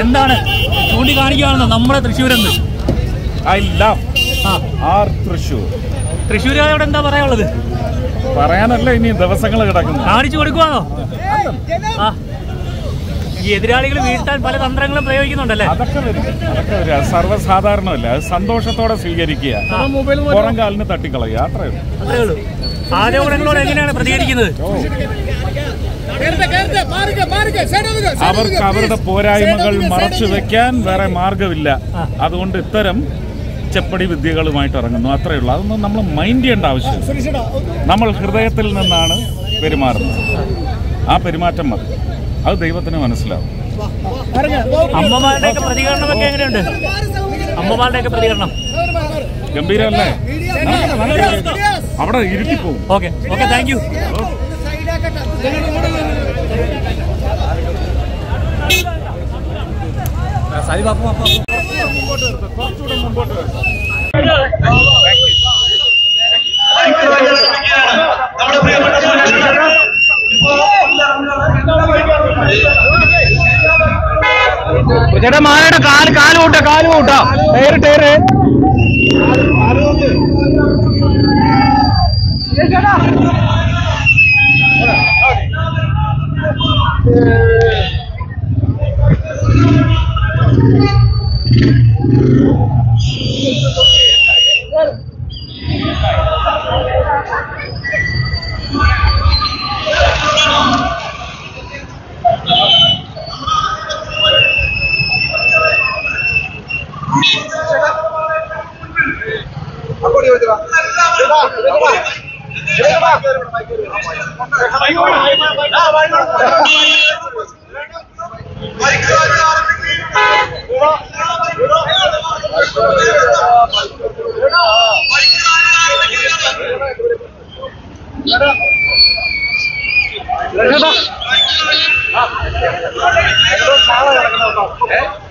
എന്താണ് ചൂണ്ടിക്കാണിക്കുകയാണെന്ന് നമ്മുടെ തൃശ്ശൂരെന്ന്? I love our Thrissur. തൃശ്ശൂരുകാരോട് എന്താ പറയാനുള്ളത്? പറയാനല്ല, ഇനി ദിവസങ്ങൾ കിടക്കുന്നു. കാണിച്ചു കൊടുക്കുവാണോ? ഈ എതിരാളികൾ വീഴ്ത്താൻ പല തന്ത്രങ്ങളും പ്രയോഗിക്കുന്നുണ്ടല്ലേ? അതൊക്കെ വരും. സർവ്വസാധാരണമല്ല. അത് സന്തോഷത്തോടെ സ്വീകരിക്കുക, പുറം കാലിന് തട്ടിക്കളയുക, അത്രേ ഉള്ളൂ. ആരോപണങ്ങളോട് എങ്ങനെയാണ് പ്രതികരിക്കുന്നത്? അവർക്ക് അവരുടെ പോരായ്മകൾ മറച്ചു വെക്കാൻ വേറെ മാർഗമില്ല. അതുകൊണ്ട് ഇത്തരം ചെപ്പടി വിദ്യകളുമായിട്ട് ഇറങ്ങുന്നു, അത്രയേ ഉള്ളൂ. അതൊന്നും നമ്മൾ മൈൻഡ് ചെയ്യേണ്ട ആവശ്യമില്ല. നമ്മൾ ഹൃദയത്തിൽ നിന്നാണ് പെരുമാറുന്നത്. ആ പെരുമാറ്റം മതി. അത് ദൈവത്തിന് മനസ്സിലാവും. അമ്മമാരുടെയൊക്കെ പ്രതികരണമൊക്കെ എങ്ങനെയുണ്ട്? അമ്മമാരുടെയൊക്കെ പ്രതികരണം ഗംഭീരമല്ലേ? അവിടെ ഇരുട്ടിപ്പോവും. Okay okay, thank you. ചേട്ടാ മാലയുടെ കാല് കൂട്ടാ ടയറ് Rashada.